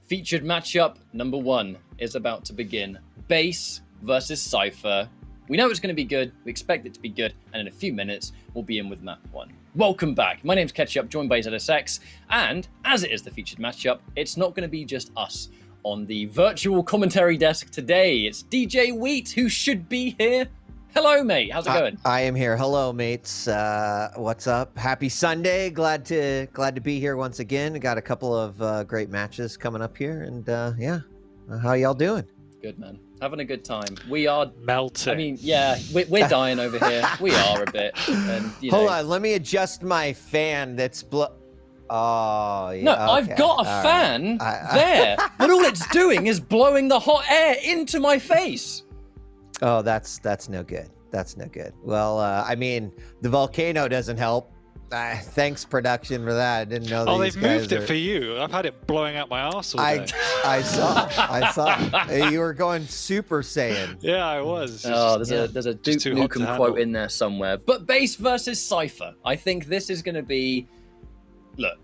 Featured matchup number 1 is about to begin. Base versus cypher. We know it's going to be good. We expect it to be good. And in a few minutes, we'll be in with map 1. Welcome back. My name's Ketchup, joined by ZSX. And as it is the featured matchup, it's not going to be just us on the virtual commentary desk today. It's DJ Wheat, who should be here. Hello, mate. How's it going? I am here. Hello, mates. What's up? Happy Sunday. Glad to be here once again. Got a couple of great matches coming up here, and yeah, how y'all doing? Good, man. Having a good time. We are melting. I mean, yeah, we're dying over here. We are a bit. And, Hold on, let me adjust my fan. That's Oh, yeah. No, okay. I've got a fan there, but all it's doing is blowing the hot air into my face. Oh, that's no good. That's no good. Well, I mean, the volcano doesn't help. Thanks, production, for that. I didn't know. Oh, they've moved it for you. I've had it blowing out my arse all day. I saw. You were going Super Saiyan. Yeah, I was. There's a Duke Nukem quote in there somewhere. But base versus cypher. I think this is going to be, look,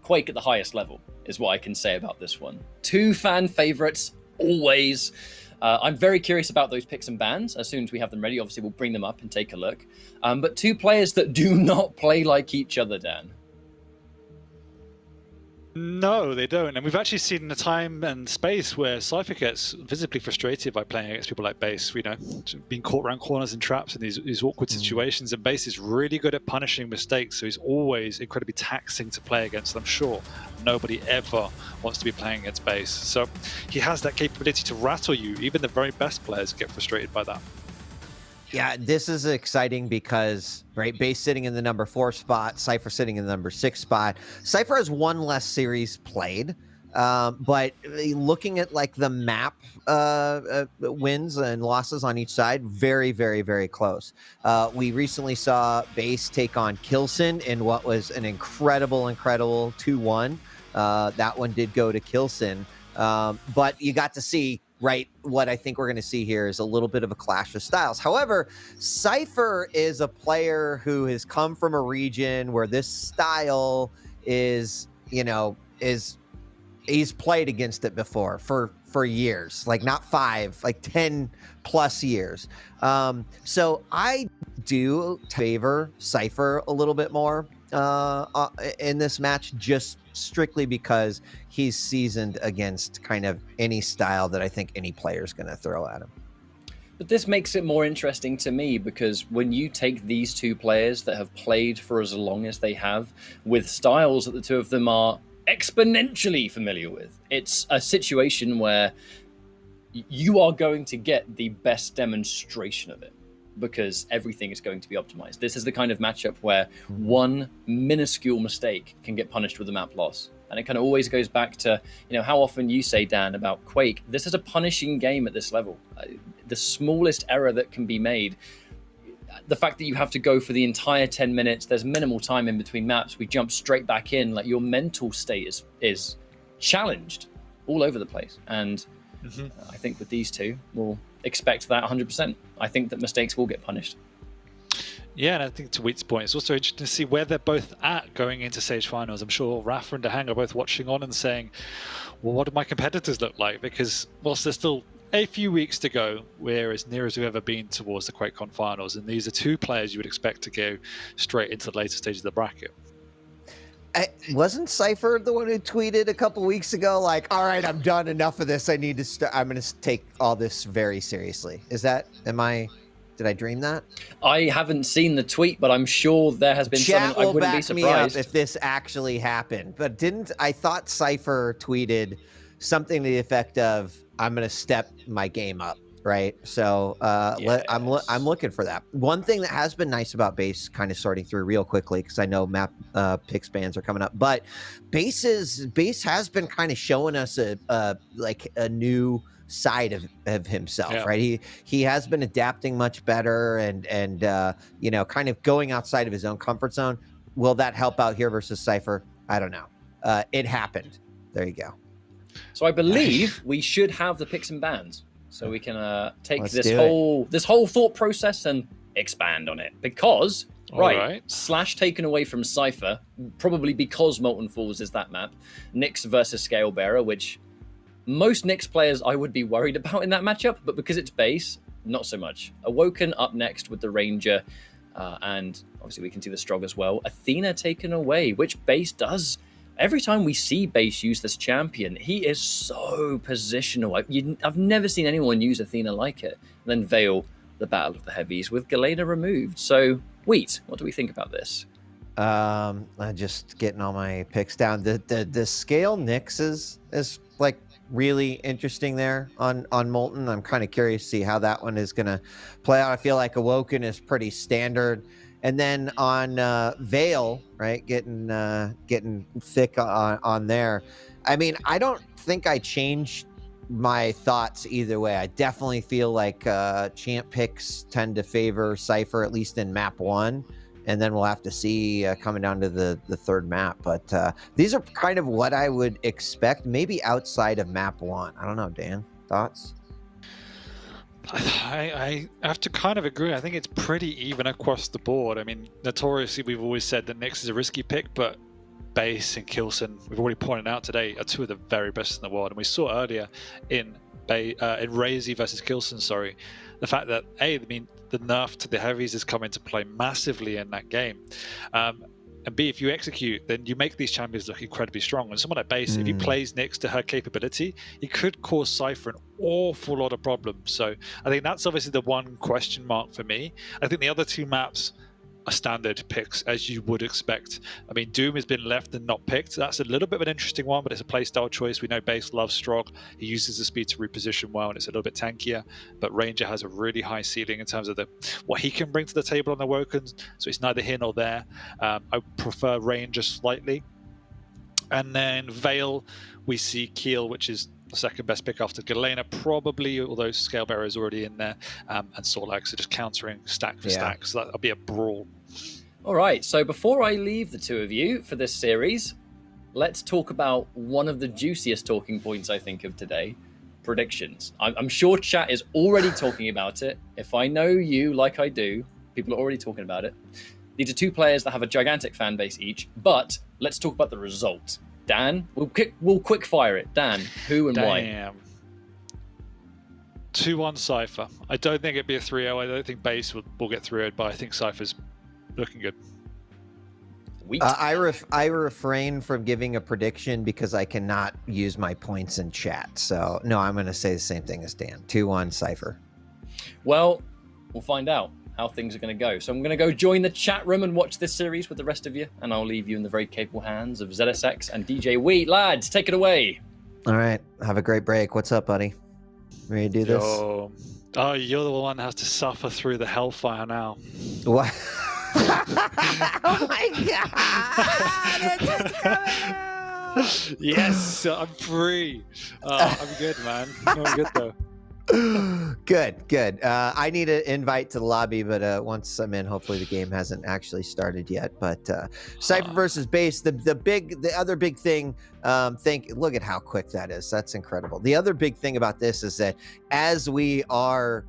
Quake at the highest level is what I can say about this one. 2 fan favorites, always. I'm very curious about those picks and bans. As soon as we have them ready, obviously we'll bring them up and take a look. But 2 players that do not play like each other, Dan. No, they don't. And we've actually seen a time and space where cypher gets visibly frustrated by playing against people like base, you know, being caught around corners and traps in these awkward situations. And base is really good at punishing mistakes, so he's always incredibly taxing to play against. I'm sure nobody ever wants to be playing against base. So he has that capability to rattle you. Even the very best players get frustrated by that. Yeah, this is exciting because, right, base sitting in the number 4 spot, cypher sitting in the number 6 spot. Cypher has 1 less series played, but looking at like the map wins and losses on each side, very, very, very close. We recently saw base take on Kilson in what was an incredible 2-1. That one did go to Kilson, but you got to see, right, what I think we're going to see here is a little bit of a clash of styles. However, cypher is a player who has come from a region where this style is, you know, he's played against it before for years, like not 5, like 10 plus years. So I do favor cypher a little bit more in this match, just strictly because he's seasoned against kind of any style that I think any player is going to throw at him. But this makes it more interesting to me because when you take these 2 players that have played for as long as they have with styles that the 2 of them are exponentially familiar with, it's a situation where you are going to get the best demonstration of it because everything is going to be optimized. This is the kind of matchup where 1 minuscule mistake can get punished with a map loss. And it kind of always goes back to, you know, how often you say, Dan, about Quake, this is a punishing game at this level. The smallest error that can be made, the fact that you have to go for the entire 10 minutes, there's minimal time in between maps, we jump straight back in, like your mental state is challenged all over the place. And I think with these 2, we'll expect that 100%. I think that mistakes will get punished. Yeah, and I think to Wheat's point, it's also interesting to see where they're both at going into stage finals. I'm sure Rafa and Dahang are both watching on and saying, well, what do my competitors look like? Because whilst there's still a few weeks to go, we're as near as we've ever been towards the QuakeCon finals. And these are 2 players you would expect to go straight into the later stages of the bracket. Wasn't cypher the one who tweeted a couple weeks ago, like, all right, I'm done, enough of this, I need to start, I'm going to take all this very seriously? Did I dream that? I haven't seen the tweet, but I'm sure there has been something. I wouldn't be surprised. Me up if this actually happened. But I thought cypher tweeted something to the effect of, I'm going to step my game up, right? So yes. I'm looking for that. One thing that has been nice about base, kind of sorting through real quickly, because I know map picks bans are coming up, but base has been kind of showing us a new side of himself, yeah. Right? He has been adapting much better and you know, kind of going outside of his own comfort zone. Will that help out here versus cypher? I don't know. It happened. There you go. So I believe we should have the picks and bans, so we can take this whole thought process and expand on it. Because right, Slash taken away from cypher, probably because Molten Falls is that map. Nyx versus Scalebearer, which Most Nyx players I would be worried about in that matchup, but because it's base, not so much. Awoken up next with the Ranger, and obviously we can see the Strog as well. Athena taken away, which base does. Every time we see base use this champion, he is so positional. I've never seen anyone use Athena like it. And then Veil, the Battle of the Heavies, with Galena removed. So, Wheat, what do we think about this? I'm just getting all my picks down. The scale Nyx is like really interesting there on Molten. I'm kind of curious to see how that one is going to play out. I feel like Awoken is pretty standard. And then on Veil, right, getting thick on there. I mean, I don't think I changed my thoughts either way. I definitely feel like champ picks tend to favor Cypher, at least in map 1. And then we'll have to see coming down to the third map. But these are kind of what I would expect, maybe outside of map 1. I don't know, Dan, thoughts? I have to kind of agree. I think it's pretty even across the board. I mean, notoriously, we've always said that Nyx is a risky pick, but Base and Kilson, we've already pointed out today, are two of the very best in the world. And we saw earlier in Razy versus Kilson, the fact that, the nerf to the heavies has come into play massively in that game. And B, if you execute, then you make these champions look incredibly strong. And someone like Base, if he plays next to her capability, he could cause Cypher an awful lot of problems. So I think that's obviously the one question mark for me. I think the other two maps are standard picks, as you would expect. I mean, Doom has been left and not picked. That's a little bit of an interesting one, but it's a playstyle choice. We know Base loves Strog. He uses the speed to reposition well, and it's a little bit tankier. But Ranger has a really high ceiling in terms of what he can bring to the table on the Awoken, so it's neither here nor there. I prefer Ranger slightly. And then Veil, we see Keel, which is the second best pick after Galena, probably, although Scalebearer is already in there, and Sorlag, so just countering stack for stack, so that'll be a brawl. All right, so before I leave the two of you for this series, let's talk about one of the juiciest talking points I think of today, predictions. I'm sure chat is already talking about it. If I know you like I do, people are already talking about it. These are two players that have a gigantic fan base each, but let's talk about the result. Dan, we'll quick fire it. Dan, who and why? 2-1 Cypher. I don't think it'd be a 3-0. I don't think Base will get 3-0'd, but I think Cypher's looking good. I refrain from giving a prediction because I cannot use my points in chat. So, no, I'm going to say the same thing as Dan. 2-1 Cypher. Well, we'll find out how things are going to go. So I'm going to go join the chat room and watch this series with the rest of you, and I'll leave you in the very capable hands of ZSX and DJ Wheat. Lads, take it away. All right. Have a great break. What's up, buddy? Ready to do this? Oh, you're the one that has to suffer through the hellfire now. What? Oh my God! It's just coming out! Yes, I'm free. I'm good, man. I'm good though. Good. I need an invite to the lobby, but once I'm in, hopefully the game hasn't actually started yet. But Cypher versus Base, the other big thing. Look at how quick that is. That's incredible. The other big thing about this is that as we are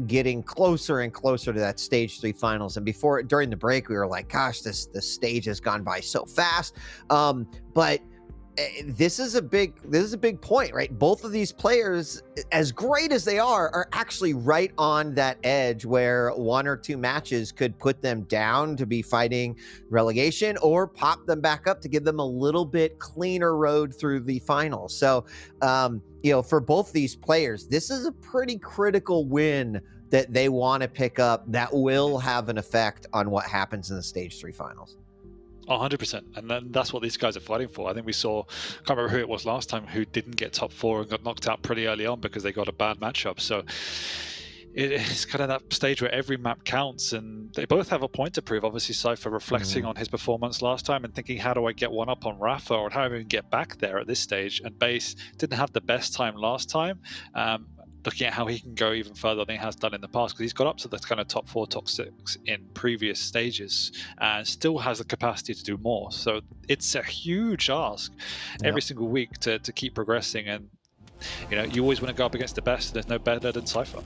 getting closer and closer to that stage 3 finals, and during the break, we were like, "Gosh, this stage has gone by so fast." But this is a big point, right? Both of these players, as great as they are actually right on that edge where 1 or 2 matches could put them down to be fighting relegation or pop them back up to give them a little bit cleaner road through the finals. So, for both these players, this is a pretty critical win that they want to pick up that will have an effect on what happens in the stage 3 finals. 100%, and then that's what these guys are fighting for. I think we saw, can't remember who it was last time, who didn't get top 4 and got knocked out pretty early on because they got a bad matchup. So it's kind of that stage where every map counts, and they both have a point to prove. Obviously, Cypher reflecting on his performance last time and thinking, how do I get one up on Rafa, or how do I even get back there at this stage? And Base didn't have the best time last time. Looking at how he can go even further than he has done in the past, because he's got up to the kind of top 4, top 6 in previous stages and still has the capacity to do more. So it's a huge ask every single week to keep progressing. And, you always want to go up against the best. There's no better than Cypher.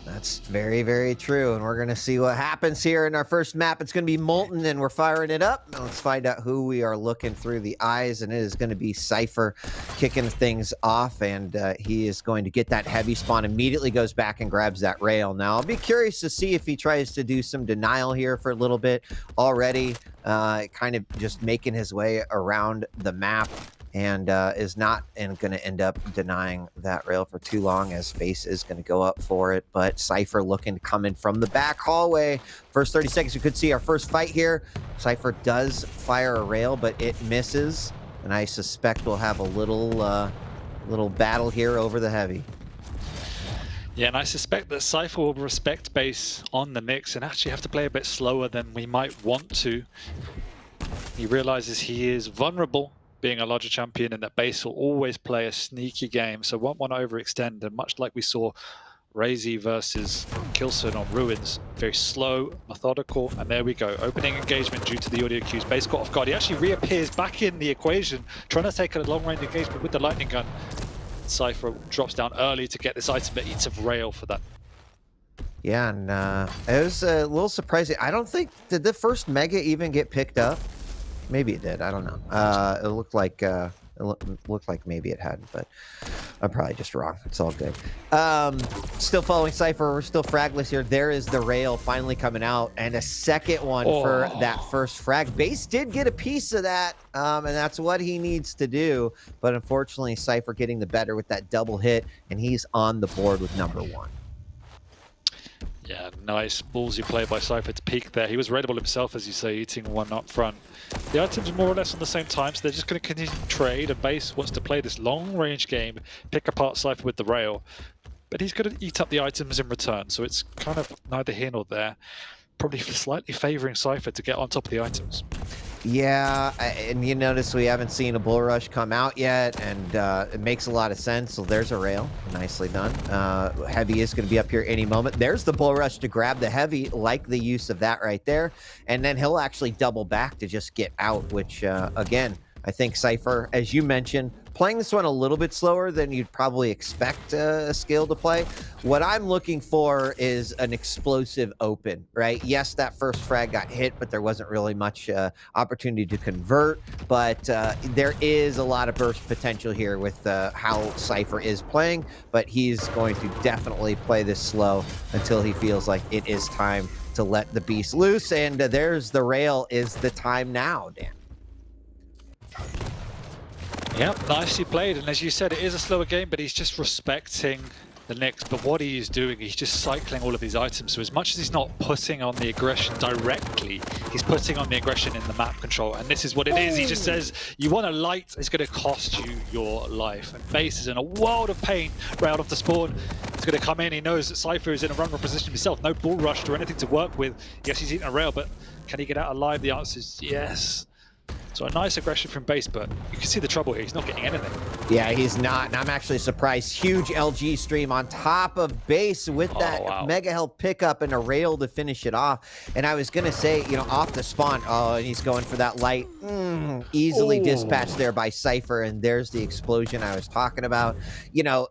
That's very, very true. And we're going to see what happens here in our first map. It's going to be Molten, and we're firing it up. Now let's find out who we are looking through the eyes. And it is going to be Cypher kicking things off. And he is going to get that heavy spawn, immediately goes back and grabs that rail. Now, I'll be curious to see if he tries to do some denial here for a little bit already, kind of just making his way around the map. And is not going to end up denying that rail for too long, as Space is going to go up for it. But Cypher looking to come in from the back hallway. First 30 seconds, you could see our first fight here. Cypher does fire a rail, but it misses. And I suspect we'll have a little battle here over the heavy. Yeah, and I suspect that Cypher will respect base on the mix and actually have to play a bit slower than we might want to. He realizes he is vulnerable being a larger champion, and that base will always play a sneaky game, so won't want to overextend. And much like we saw Razy versus Kilson on Ruins, very slow, methodical, and there we go. Opening engagement due to the audio cues. Base got off guard. He actually reappears back in the equation, trying to take a long-range engagement with the lightning gun. Cypher drops down early to get this item, but eats a rail for that. Yeah, and it was a little surprising. I don't think, did the first Mega even get picked up? Maybe it did. I don't know. It looked like maybe it hadn't, but I'm probably just wrong. It's all good. Still following Cypher. We're still fragless here. There is the rail finally coming out, and a second one for that first frag. Base did get a piece of that, and that's what he needs to do. But unfortunately, Cypher getting the better with that double hit, and he's on the board with number 1. Yeah, nice ballsy play by Cypher to peek there. He was raidable himself, as you say, eating one up front. The items are more or less on the same time, so they're just going to continue to trade, and Base wants to play this long-range game, pick apart Cypher with the rail. But he's going to eat up the items in return, so it's kind of neither here nor there. Probably slightly favouring Cypher to get on top of the items. Yeah, and you notice we haven't seen a bull rush come out yet, and it makes a lot of sense. So there's a rail, nicely done. Heavy is going to be up here any moment. There's the bull rush to grab the heavy, like the use of that right there, and then he'll actually double back to just get out, which again, I think Cypher, as you mentioned, playing this one a little bit slower than you'd probably expect a skill to play. What I'm looking for is an explosive open, right? Yes, that first frag got hit, but there wasn't really much opportunity to convert. But there is a lot of burst potential here with how Cypher is playing, but he's going to definitely play this slow until he feels like it is time to let the beast loose. And there's the rail. Is the time now, Dan? Yep, nicely played. And as you said, it is a slower game, but he's just respecting the Knicks. But what he is doing, he's just cycling all of these items. So as much as he's not putting on the aggression directly, he's putting on the aggression in the map control. And this is what it is. He just says, you want a light, it's going to cost you your life. And Base is in a world of pain right out of the spawn. He's going to come in. He knows that Cypher is in a vulnerable position himself. No bull rushed or anything to work with. Yes, he's eating a rail, but can he get out alive? The answer is yes. So a nice aggression from Base, but you can see the trouble here. He's not getting anything. Yeah, he's not, and I'm actually surprised. Huge LG stream on top of Base with that mega health pickup and a rail to finish it off. And I was going to say, you know, off the spawn, and he's going for that light. Easily dispatched there by Cypher, and there's the explosion I was talking about. You know,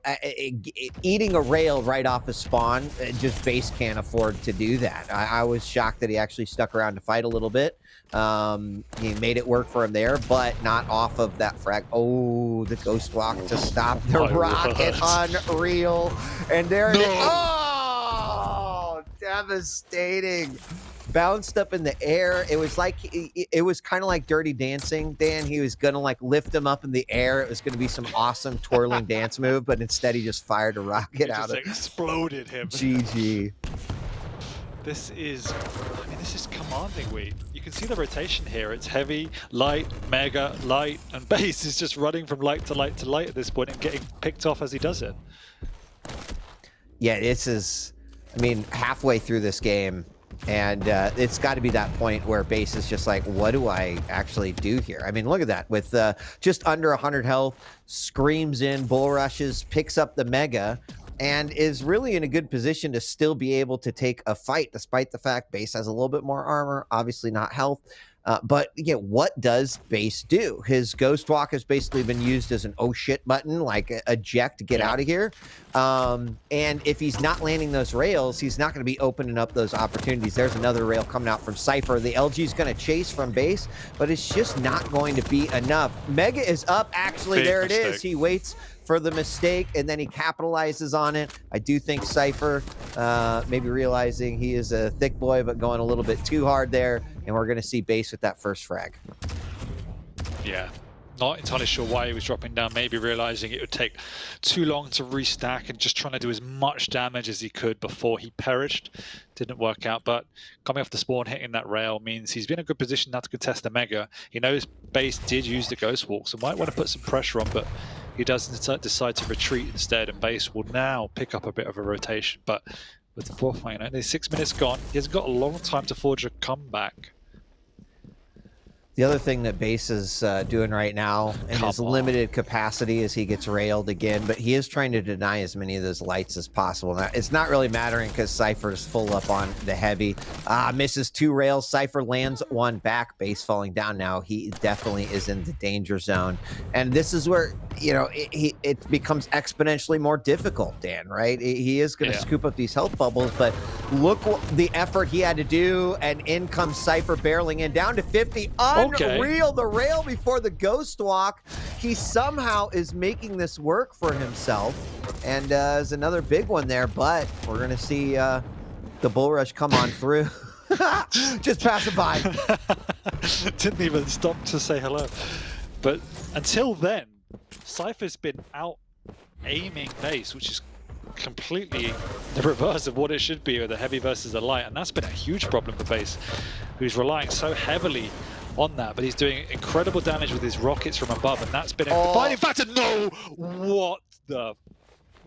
eating a rail right off a spawn, just Base can't afford to do that. I was shocked that he actually stuck around to fight a little bit. He made it work for him there, but not off of that frag. Oh, the ghost walk to stop the rocket. Unreal. And there it is. Oh, devastating. Bounced up in the air. It was like, it was kind of like Dirty Dancing, Dan. He was going to like lift him up in the air. It was going to be some awesome twirling dance move, but instead he just fired a rocket out of it. Exploded him. GG. This is commanding. You can see the rotation here. It's heavy, light, mega, light, and Base is just running from light to light to light at this point and getting picked off as he does it. Yeah, this is, I mean, halfway through this game, and it's got to be that point where Base is just like, what do I actually do here? I mean, look at that. With just under 100 health, screams in, bull rushes, picks up the mega, and is really in a good position to still be able to take a fight, despite the fact Base has a little bit more armor, obviously not health. But what does base do? His ghost walk has basically been used as an oh shit button, like eject, get out of here. And if he's not landing those rails, he's not going to be opening up those opportunities. There's another rail coming out from Cypher. The LG is going to chase from base, but it's just not going to be enough. Mega is up. Actually, Big there it mistake. is. He waits for the mistake, and then he capitalizes on it. I do think Cypher maybe realizing he is a thick boy, but going a little bit too hard there, and we're going to see base with that first frag. Yeah, not entirely sure why he was dropping down, maybe realizing it would take too long to restack and just trying to do as much damage as he could before he perished. Didn't work out, but coming off the spawn, hitting that rail means he's been in a good position now to contest the Mega. He knows base did use the Ghost Walk, so might want to put some pressure on, but he does decide to retreat instead, and base will now pick up a bit of a rotation. But with the fourth fight, there's 6 minutes gone. He hasn't got a long time to forge a comeback. The other thing that base is doing right now in his limited capacity is he gets railed again, but he is trying to deny as many of those lights as possible. Now, it's not really mattering because Cypher is full up on the heavy. Misses 2 rails. Cypher lands 1 back. Base falling down now. He definitely is in the danger zone. And this is where, it becomes exponentially more difficult, Dan, right? He is going to scoop up these health bubbles, but look what the effort he had to do, and in comes Cypher barreling in down to 50. Unreal, the rail before the ghost walk. He somehow is making this work for himself, and is another big one there, but we're going to see the bull rush come on through. Just pass it by. Didn't even stop to say hello. But until then, Cypher's been out aiming base, which is completely the reverse of what it should be with the heavy versus the light, and that's been a huge problem for base, who's relying so heavily on that, but he's doing incredible damage with his rockets from above, and that's been a defining factor. No! What the...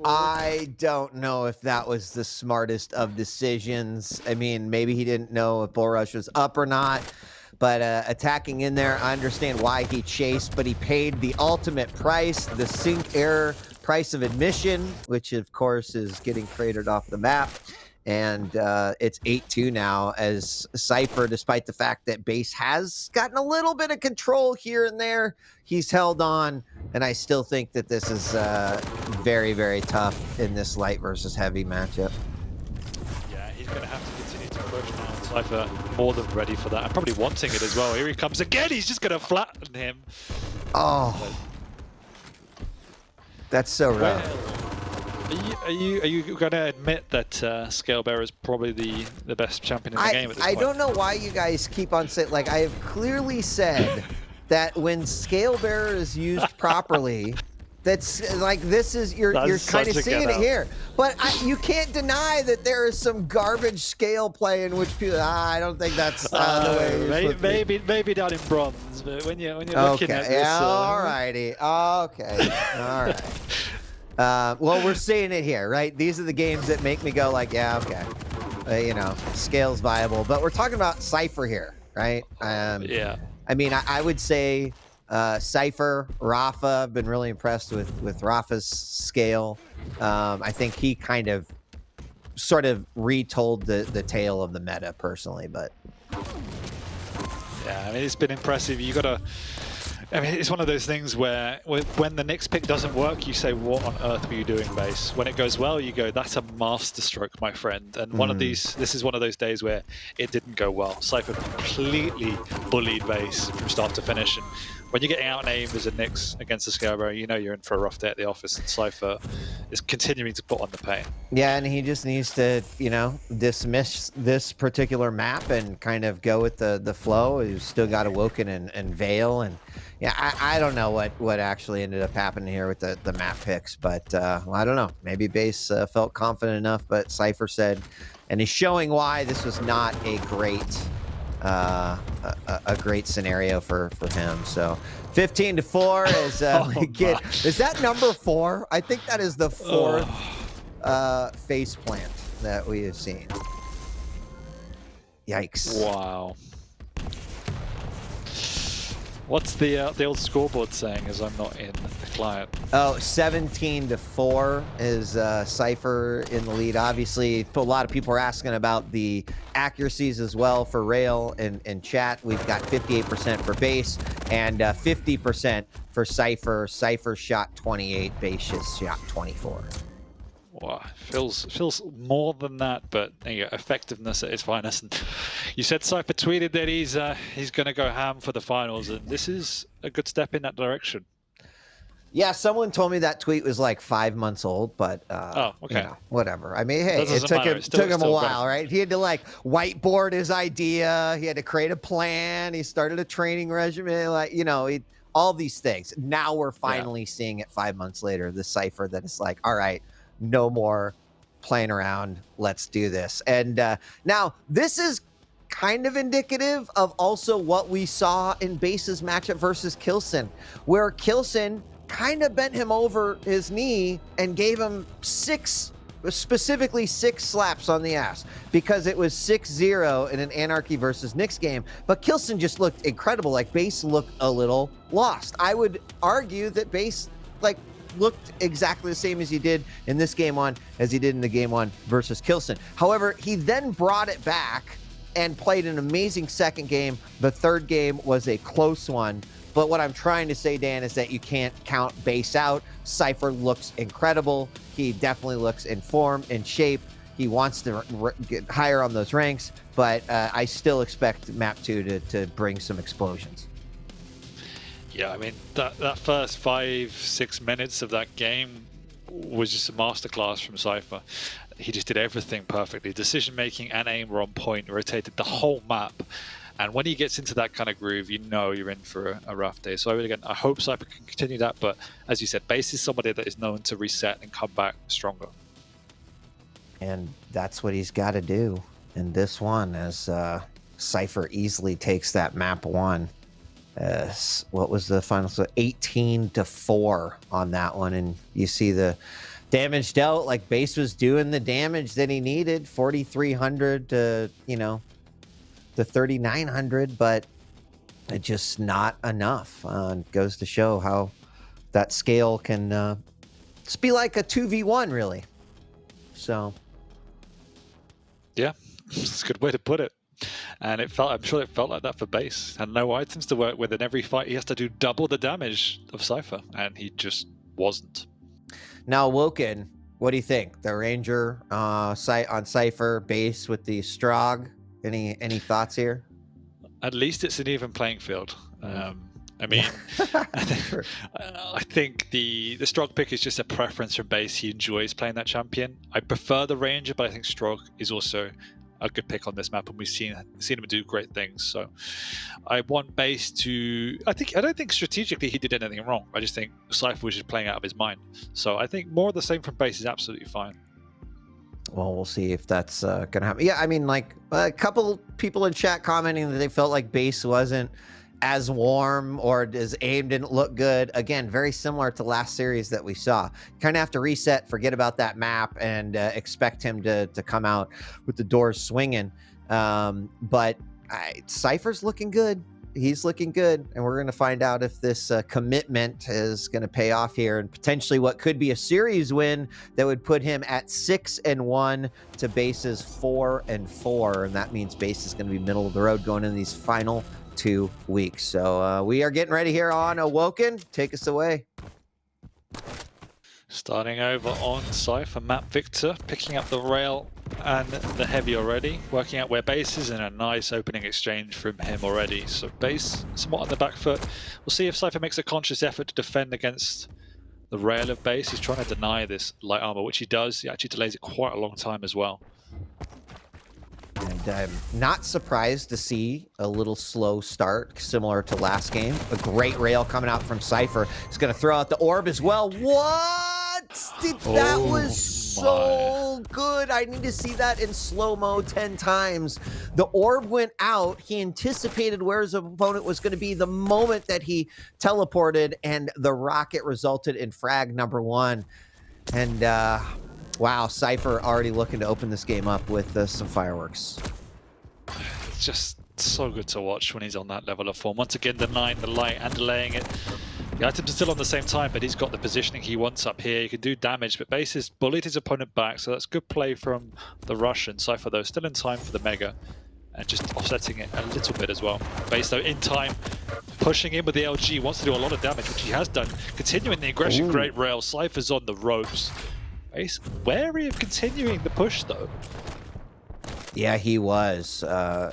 I don't know if that was the smartest of decisions. I mean, maybe he didn't know if Bull Rush was up or not, but attacking in there, I understand why he chased, but he paid the ultimate price, the sync error price of admission, which of course is getting cratered off the map. And it's 8-2 now as Cypher, despite the fact that base has gotten a little bit of control here and there, he's held on. And I still think that this is very, very tough in this light versus heavy matchup. Yeah, he's going to have to continue to push now. Cypher more than ready for that, and probably wanting it as well. Here he comes again. He's just going to flatten him. Oh, that's so rough. Are you going to admit that Scalebearer is probably the best champion in the game at this point? I don't know why you guys keep on saying, like, I have clearly said that when Scalebearer is used properly, that's like, this is, you're kind of seeing it here. But you can't deny that there is some garbage scale play in which people, I don't think that's the way maybe down in bronze, but when you're looking at this... Yeah, all righty. Okay, all right. Well, we're seeing it here, right? These are the games that make me go like, yeah, okay. Scale's viable. But we're talking about Cypher here, right? Yeah. I mean, I would say Cypher, Rafa, I've been really impressed with Rafa's scale. I think he kind of sort of retold the tale of the meta personally, but... Yeah, I mean, it's been impressive. You got to... I mean, it's one of those things where when the next pick doesn't work, you say, what on earth were you doing, base? When it goes well, you go, that's a masterstroke, my friend. And this is one of those days where it didn't go well. Cypher completely bullied base from start to finish. And when you're getting out and aimed as a Nyx against a Scarecrow, you know you're in for a rough day at the office. And Cypher is continuing to put on the pain. Yeah, and he just needs to, dismiss this particular map and kind of go with the flow. He's still got Awoken and Veil, and yeah, I don't know what actually ended up happening here with the map picks, but I don't know. Maybe base felt confident enough, but Cypher said, and he's showing why this was not a great scenario for him. So 15-4 is that number 4? I think that is the 4th face plant that we have seen. Yikes! Wow. What's the old scoreboard saying? As I'm not in client. Oh, 17-4 is Cypher in the lead. Obviously, a lot of people are asking about the accuracies as well for Rail and chat. We've got 58% for base and 50% for Cypher. Cypher shot 28, base just shot 24. Wow, feels more than that, but effectiveness at its finest. And you said Cypher tweeted that he's going to go ham for the finals, and this is a good step in that direction. Yeah, someone told me that tweet was like 5 months old, but oh, okay, you know, whatever. I mean, hey, it took him a while, right? He had to like whiteboard his idea. He had to create a plan. He started a training regimen, like, you know, all these things. Now we're finally seeing it 5 months later. The Cypher that is like, all right, no more playing around. Let's do this. And now this is kind of indicative of also what we saw in Base's matchup versus Kilson, where Kilson kind of bent him over his knee and gave him specifically six slaps on the ass, because it was 6-0 in an Anarchy versus Nyx game. But Kilson just looked incredible. Like, Base looked a little lost. I would argue that Base like looked exactly the same as he did in this game one as he did in the game one versus Kilson. However, he then brought it back and played an amazing second game. The third game was a close one. But what I'm trying to say, Dan, is that you can't count Base out. Cypher looks incredible. He definitely looks in form, in shape. He wants to get higher on those ranks, but I still expect Map 2 to bring some explosions. Yeah, I mean, that first 5-6 minutes of that game was just a masterclass from Cypher. He just did everything perfectly. Decision-making and aim were on point, rotated the whole map. And when he gets into that kind of groove, you know you're in for a rough day. So again, I hope Cypher can continue that. But as you said, Base is somebody that is known to reset and come back stronger. And that's what he's got to do in this one, as Cypher easily takes that map one. What was the final? So 18-4 on that one. And you see the damage dealt. Like, Base was doing the damage that he needed, 4,300 to, you know, the 3,900, but it just not enough. Goes to show how that scale can just be like a 2v1, really. So, yeah, it's a good way to put it. And I'm sure it felt like that for Base. Had no items to work with. In every fight, he has to do double the damage of Cypher, and he just wasn't. Now, Woken, what do you think? The Ranger on Cypher, Base with the Strog. Any thoughts here? At least it's an even playing field. I mean, I think the Strog pick is just a preference from Base. He enjoys playing that champion. I prefer the Ranger, but I think Strog is also a good pick on this map, and we've seen him do great things. So I want Base to. I don't think strategically he did anything wrong. I just think Cypher was just playing out of his mind. So I think more of the same from Base is absolutely fine. Well, we'll see if that's going to happen. Yeah, I mean, like, a couple people in chat commenting that they felt like Base wasn't as warm or his aim didn't look good. Again, very similar to last series that we saw. Kind of have to reset, forget about that map, and expect him to come out with the doors swinging. But Cypher's looking good. He's looking good, and we're going to find out if this commitment is going to pay off here, and potentially what could be a series win that would put him at 6-1 to Base's 4-4, and that means Base is going to be middle of the road going into these final 2 weeks. So we are getting ready here on Awoken. Take us away. Starting over on Cypher, Map Victor picking up the rail and the heavy already, working out where Base is, and a nice opening exchange from him already. So Base somewhat on the back foot. We'll see if Cypher makes a conscious effort to defend against the rail of Base. He's trying to deny this light armor, which he does. He actually delays it quite a long time as well. And I'm not surprised to see a little slow start, similar to last game. A great rail coming out from Cypher. He's going to throw out the orb as well. What? That was so good. I need to see that in slow-mo 10 times. The orb went out. He anticipated where his opponent was going to be the moment that he teleported, and the rocket resulted in frag number 1. And wow, Cypher already looking to open this game up with some fireworks. It's just so good to watch when he's on that level of form. Once again, denying the light and delaying it. The items are still on the same time, but he's got the positioning he wants up here. He can do damage, but Base has bullied his opponent back, so that's good play from the Russian. Cypher, though, still in time for the Mega, and just offsetting it a little bit as well. Base, though, in time, pushing in with the LG, wants to do a lot of damage, which he has done. Continuing the aggression, great rail. Cypher's on the ropes. Base wary of continuing the push, though. Yeah, he was.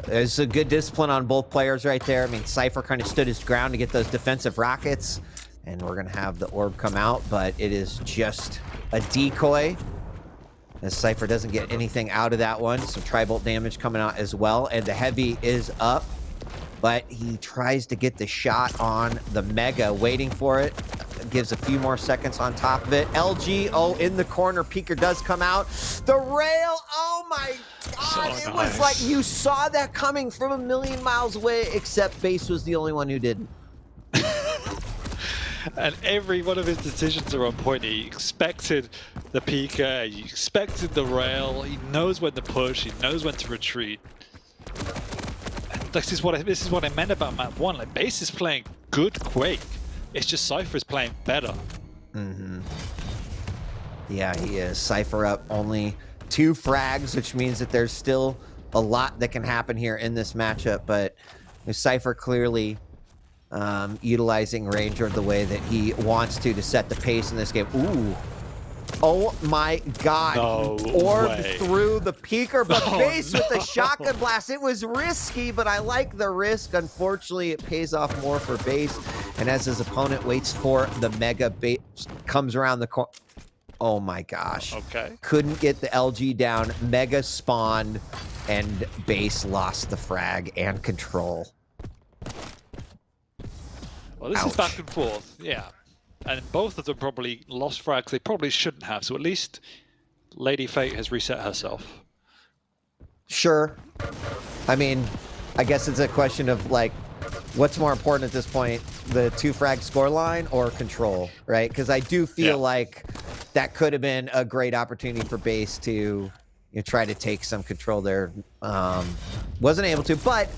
There's a good discipline on both players right there. I mean, Cypher kind of stood his ground to get those defensive rockets, and we're going to have the orb come out, but it is just a decoy, as Cypher doesn't get anything out of that one. Some tri-bolt damage coming out as well, and the heavy is up, but he tries to get the shot on the Mega, waiting for it. Gives a few more seconds on top of it. LG, oh, in the corner. Peeker does come out. The rail, oh my God. So it nice. was like you saw that coming from a million miles away, except Base was the only one who didn't. And every one of his decisions are on point. He expected the Peeker, he expected the rail, he knows when to push, he knows when to retreat. And this is what I meant about map 1. Like, Base is playing good Quake. It's just Cypher is playing better. Yeah, he is. Cypher up only 2 frags, which means that there's still a lot that can happen here in this matchup, but Cypher clearly utilizing Ranger the way that he wants to set the pace in this game. Ooh. Oh my God. No Orb way. through the Peeker, but Oh, Base with the no. shotgun blast. It was risky, but I like the risk. Unfortunately, it pays off more for Base. And as his opponent waits for the Mega, Base comes around the corner. Oh my gosh. Okay. Couldn't get the LG down. Mega spawned, and Base lost the frag and control. Well, this is back and forth, yeah. And both of them probably lost frags they probably shouldn't have, so at least Lady Fate has reset herself. Sure. I mean, I guess it's a question of, like, what's more important at this point, the 2 frag scoreline or control, right? Because I do feel like that could have been a great opportunity for Base to try to take some control there. Wasn't able to, but,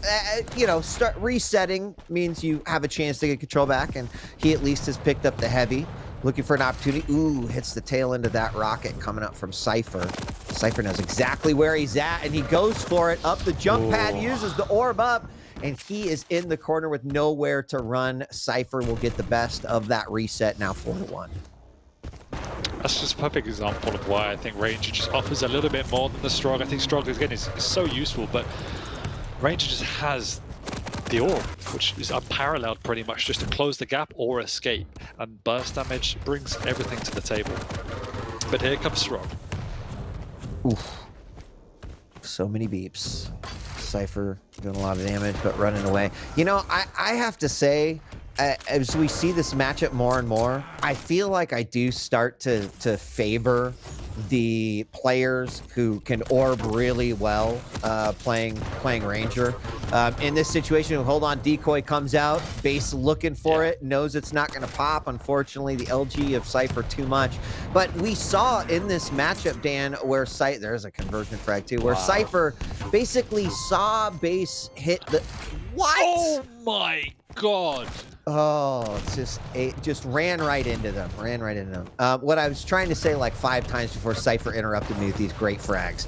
start resetting means you have a chance to get control back, and he at least has picked up the heavy. Looking for an opportunity. Ooh, hits the tail end of that rocket coming up from Cypher. Cypher knows exactly where he's at, and he goes for it. Up the jump pad, uses the orb up, and he is in the corner with nowhere to run. Cypher will get the best of that reset, now 4-1. That's just a perfect example of why I think Ranger just offers a little bit more than the Strog. I think Strog, again, is so useful, but Ranger just has the orb, which is unparalleled pretty much, just to close the gap or escape. And burst damage brings everything to the table. But here comes Strog. Oof. So many beeps. Cypher doing a lot of damage, but running away. I have to say, as we see this matchup more and more, I feel like I do start to favor the players who can orb really well playing Ranger. In this situation, hold on, decoy comes out, Base looking for it, knows it's not going to pop. Unfortunately, the LG of Cypher too much. But we saw in this matchup, Dan, where there's a conversion frag too, where Cypher basically saw Base hit the... What? Oh my God. Oh, it just ran right into them. What I was trying to say like 5 times before Cypher interrupted me with these great frags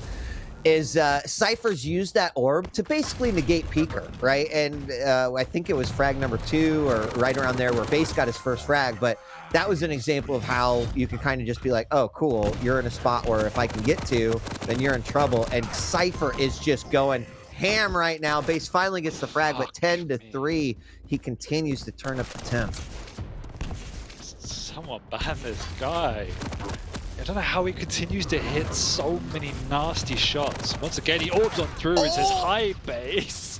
is Cypher's used that orb to basically negate Peeker, right? And I think it was frag number 2 or right around there where Base got his first frag, but that was an example of how you can kind of just be like, oh, cool, you're in a spot where if I can get to, then you're in trouble. And Cypher is just going ham right now. Base finally gets the frag, but 10-3, he continues to turn up the temp. Someone ban this guy. I don't know how he continues to hit so many nasty shots. Once again, he orbs on through with his high base.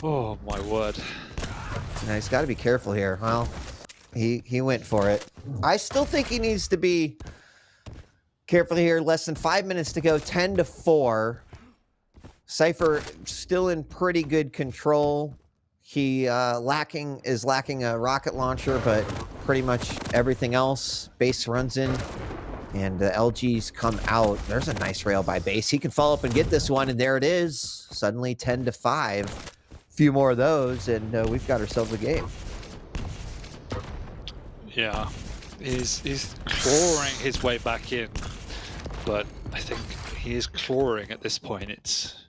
Oh my word. Now, he's got to be careful here. Well, he went for it. I still think he needs to be careful here. Less than 5 minutes to go, 10-4. Cypher still in pretty good control. He is lacking a rocket launcher, but pretty much everything else. Base runs in, and the LGs come out. There's a nice rail by Base. He can follow up and get this one, and there it is. Suddenly 10-5. A few more of those, and we've got ourselves a game. Yeah, he's clawing his way back in, but I think he is clawing at this point. It's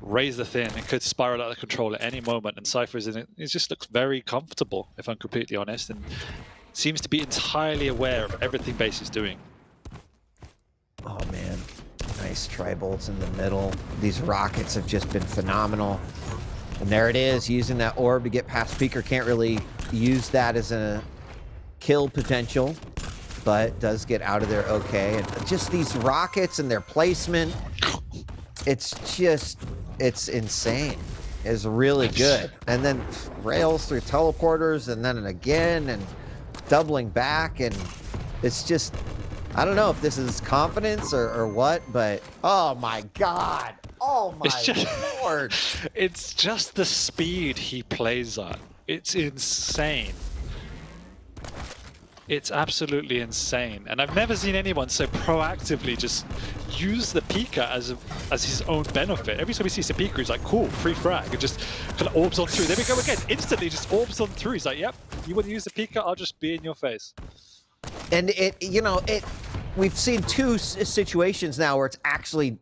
razor thin. It could spiral out of control at any moment, and cypher is in it. It just looks very comfortable, if I'm completely honest, and seems to be entirely aware of everything base is doing. Oh man, nice tri-bolts in the middle. These rockets have just been phenomenal. And there it is, using that orb to get past Peaker. Can't really use that as a kill potential, but does get out of there okay. And just these rockets and their placement, it's insane. It's really good. And then rails through teleporters, and then again, and doubling back, and it's just, I don't know if this is confidence or what, but oh my god. Oh my lord. It's just the speed he plays at. It's insane. It's absolutely insane. And I've never seen anyone so proactively just use the Pika as his own benefit. Every time he sees the Pika, he's like, cool, free frag. And just kind of orbs on through. There we go again. Instantly just orbs on through. He's like, yep, you want to use the Pika? I'll just be in your face. And we've seen two situations now where it's actually,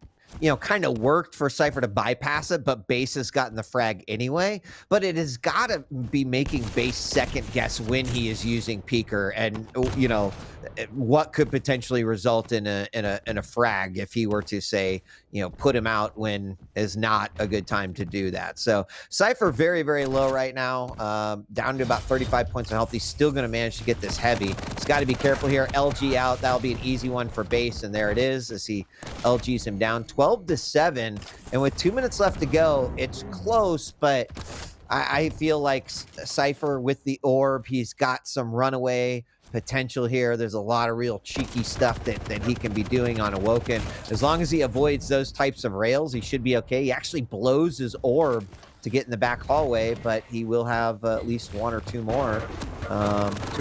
kind of worked for Cypher to bypass it, but base has gotten the frag anyway. But it has got to be making base second guess when he is using Peaker, and what could potentially result in a frag if he were to say, put him out when is not a good time to do that. So Cypher very, very low right now, down to about 35 points of health. He's still going to manage to get this heavy. He's got to be careful here. LG out. That'll be an easy one for base, and there it is as he LGs him down 12-7. And with 2 minutes left to go, it's close, but I feel like Cypher with the orb, he's got some runaway potential here. There's a lot of real cheeky stuff that he can be doing on Awoken. As long as he avoids those types of rails, he should be okay. He actually blows his orb to get in the back hallway, but he will have at least one or two more, 2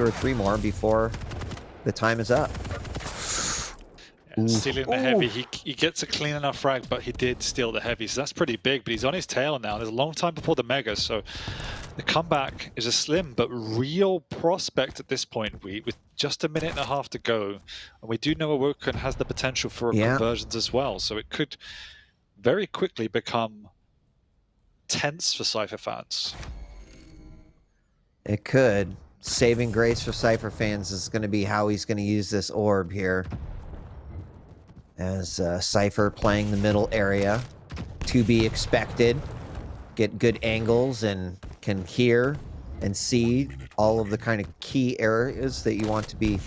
or 3 more before the time is up. Yeah, stealing the heavy, he gets a clean enough frag, but he did steal the heavy, so that's pretty big. But he's on his tail now. There's a long time before the mega, so the comeback is a slim but real prospect at this point. With just a minute and a half to go, and we do know Awoken has the potential for conversions as well, so it could very quickly become tense for Cypher fans. It could. Saving grace for Cypher fans is going to be how he's going to use this orb here. As Cypher playing the middle area, to be expected. Get good angles and can hear and see all of the kind of key areas that you want to be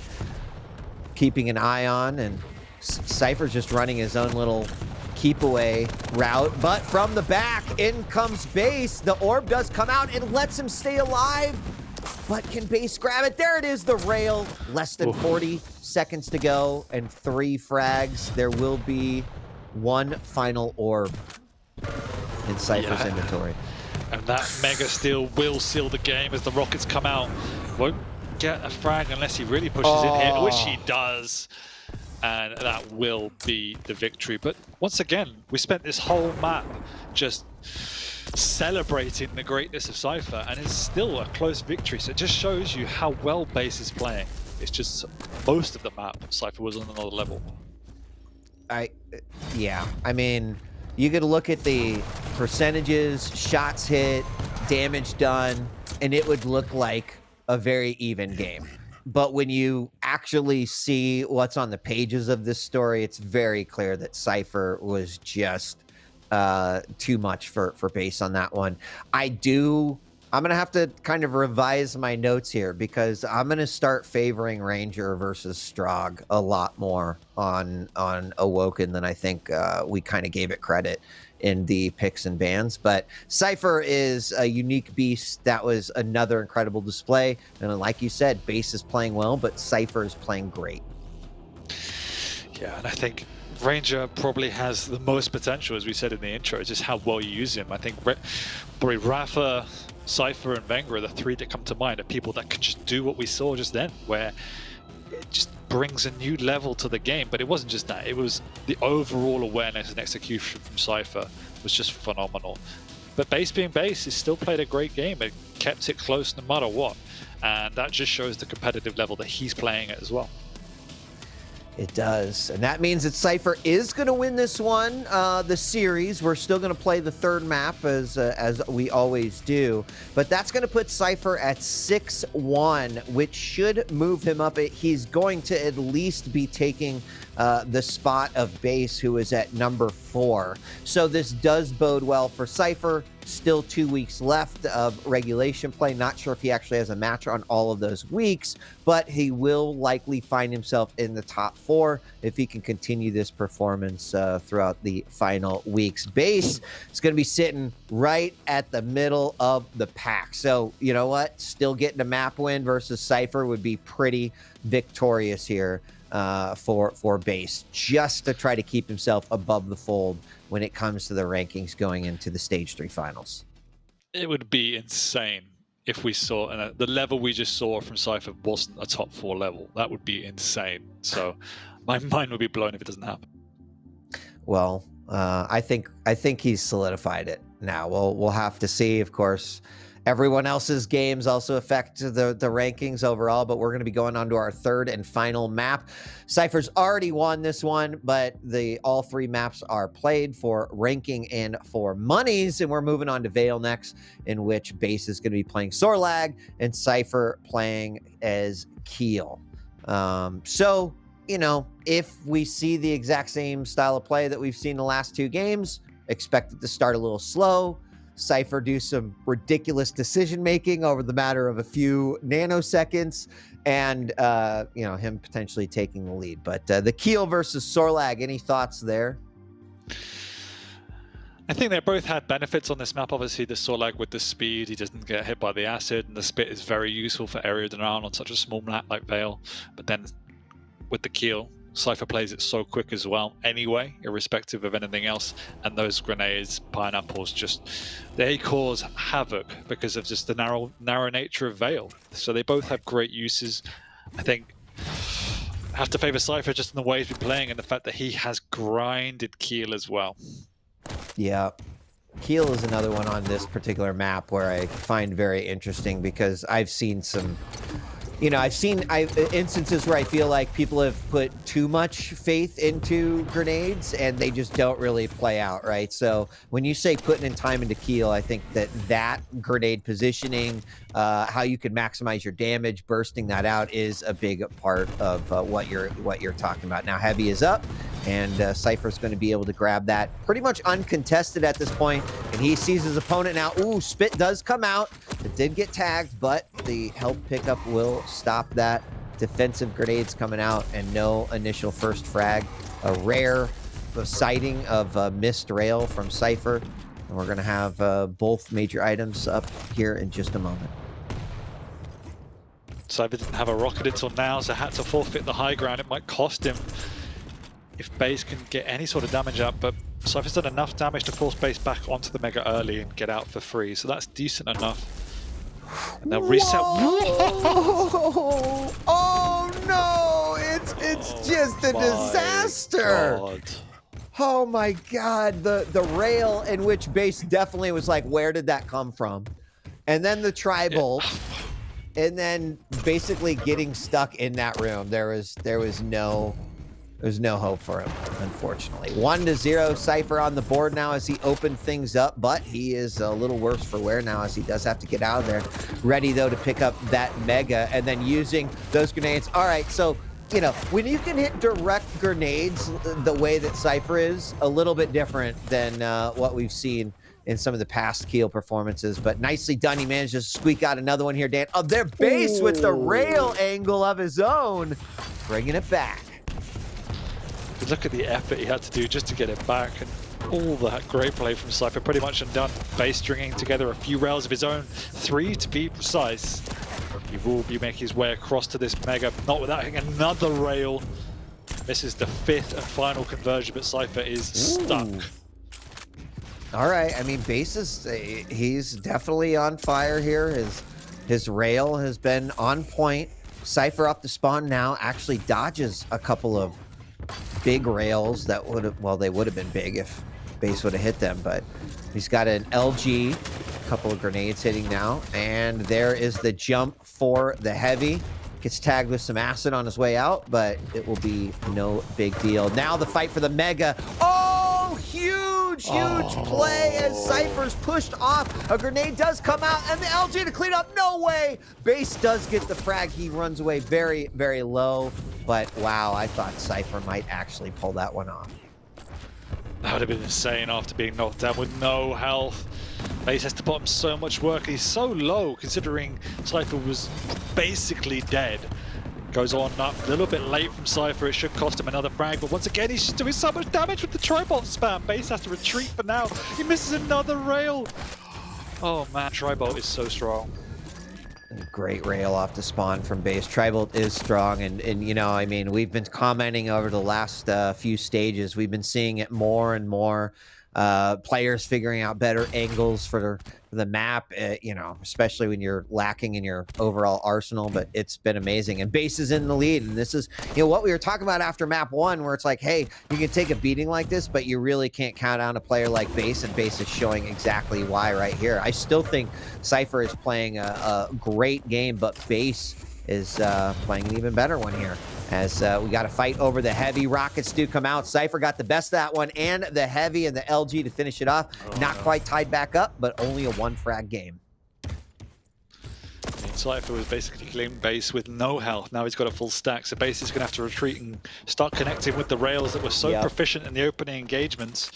keeping an eye on. And Cypher's just running his own little keep away route, but from the back in comes base. The orb does come out and lets him stay alive, but can base grab it? There it is, the rail. Less than 40 seconds to go and 3 frags. There will be one final orb in Cypher's inventory. And that mega steal will seal the game as the rockets come out. Won't get a frag unless he really pushes in here, which he does. And that will be the victory. But once again, we spent this whole map just celebrating the greatness of Cypher, and it's still a close victory. So it just shows you how well base is playing. It's just most of the map, Cypher was on another level. I mean, you could look at the percentages, shots hit, damage done, and it would look like a very even game. But when you actually see what's on the pages of this story, it's very clear that Cypher was just too much for base on that one. I'm going to have to kind of revise my notes here because I'm going to start favoring Ranger versus Strogg a lot more on Awoken than I think we kind of gave it credit in the picks and bans. But Cypher is a unique beast. That was another incredible display. And like you said, base is playing well, but Cypher is playing great. Yeah, and I think Ranger probably has the most potential, as we said in the intro, just how well you use him. I think probably Rafa, Cypher, and Wenger are the 3 that come to mind, are people that could just do what we saw just then, where it just brings a new level to the game. But it wasn't just that, it was the overall awareness and execution from Cypher was just phenomenal. But base being base, he still played a great game. It kept it close no matter what. and that just shows the competitive level that he's playing at as well. It does. And that means that Cypher is going to win this one, the series. We're still going to play the third map as we always do. But that's going to put Cypher at 6-1, which should move him up. He's going to at least be taking the spot of Base, who is at number 4. So this does bode well for Cypher. Still 2 weeks left of regulation play. Not sure if he actually has a match on all of those weeks, but he will likely find himself in the top 4 if he can continue this performance throughout the final weeks. Base is going to be sitting right at the middle of the pack. So, you know what? Still getting a map win versus Cypher would be pretty victorious here for Base, just to try to keep himself above the fold when it comes to the rankings going into the Stage 3 finals. It would be insane if we saw, and the level we just saw from Cypher wasn't a top 4 level. That would be insane. So my mind would be blown if it doesn't happen. Well, I think he's solidified it now. We'll have to see. Of course, everyone else's games also affect the rankings overall, but we're going to be going on to our third and final map. Cypher's already won this one, but all 3 maps are played for ranking and for monies, and we're moving on to Vale next, in which Base is going to be playing Sorlag and Cypher playing as Keel. So, you know, if we see the exact same style of play that we've seen the last 2 games, expect it to start a little slow. Cypher do some ridiculous decision-making over the matter of a few nanoseconds, and, you know, him potentially taking the lead. But the Keel versus Sorlag, any thoughts there? I think they both had benefits on this map. Obviously, the Sorlag with the speed, he doesn't get hit by the acid, and the spit is very useful for area denial on such a small map like Vale. But then with the Keel, Cypher plays it so quick as well anyway, irrespective of anything else, and those grenades, pineapples, they cause havoc because of just the narrow nature of Vale. So they both have great uses. I think I have to favor Cypher just in the way he's been playing and the fact that he has grinded Keel as well. Yeah. Keel is another one on this particular map where I find very interesting, because I've seen some... You know, I've seen instances where I feel like people have put too much faith into grenades and they just don't really play out, right? So when you say putting in time into Keel, I think that grenade positioning, how you can maximize your damage, bursting that out is a big part of what you're talking about. Now, Heavy is up, and Cypher's going to be able to grab that pretty much uncontested at this point, and he sees his opponent now. Ooh, Spit does come out. It did get tagged, but the health pickup will stop that. Defensive grenades coming out, and no initial first frag. A rare sighting of missed rail from Cypher, and we're going to have both major items up here in just a moment. Cypher didn't have a rocket until now, so had to forfeit the high ground. It might cost him if Base can get any sort of damage up, but Cypher's done enough damage to force Base back onto the Mega early and get out for free, so that's decent enough. And they'll reset. Whoa! Oh no! It's just a disaster. God. Oh my God! The rail in which Base definitely was like, where did that come from? And then the tri-bolt, and then basically getting stuck in that room. There was no hope for him, unfortunately. 1-0 Cypher on the board now as he opened things up, but he is a little worse for wear now as he does have to get out of there. Ready, though, to pick up that Mega and then using those grenades. All right, so, you know, when you can hit direct grenades the way that Cypher is, a little bit different than what we've seen in some of the past Keel performances, but nicely done. He managed to squeak out another one here, Dan. Oh, their Base with the rail angle of his own, bringing it back. Look at the effort he had to do just to get it back, and all that great play from Cypher, pretty much undone. Base stringing together a few rails of his own, 3 to be precise. He will be making his way across to this Mega, not without hitting another rail. This is the 5th and final conversion, but Cypher is stuck. All right, I mean, Base is, he's definitely on fire here. His rail has been on point. Cypher up the spawn now, actually dodges a couple of big rails that would have, well, they would have been big if Base would have hit them, but he's got an LG Couple of grenades hitting now, and there is the jump for the heavy. Gets tagged with some acid on his way out, but it will be no big deal. Now the fight for the mega. Oh, huge play as cypher's pushed off. A grenade does come out, and the LG to clean up. No way. Base does get the frag. He runs away very, very low, but wow, I thought cypher might actually pull that one off. That would have been insane after being knocked down with no health. Base has to put him so much work. He's so low considering cypher was basically dead. Goes on up a little bit late from cypher. It should cost him another frag, but once again he's doing so much damage with the tribot spam. Base has to retreat for now. He misses another rail. Oh man, tribot is so strong. Great rail off the spawn from base. Tribal is strong, and you know, I mean, we've been commenting over the last few stages. We've been seeing it more and more. Players figuring out better angles for the map, you know, especially when you're lacking in your overall arsenal, but it's been amazing. And base is in the lead, and this is, you know, what we were talking about after map 1, where it's like, hey, you can take a beating like this, but you really can't count on a player like base, and base is showing exactly why right here. I still think cypher is playing a great game, but base is playing an even better one here, as we got to fight over the heavy. Rockets do come out. cypher got the best of that one, and the heavy and the LG to finish it off. Not quite tied back up, but only a 1 frag game. I mean, cypher was basically killing base with no health. Now he's got a full stack, so base is going to have to retreat and start connecting with the rails that were so proficient in the opening engagements.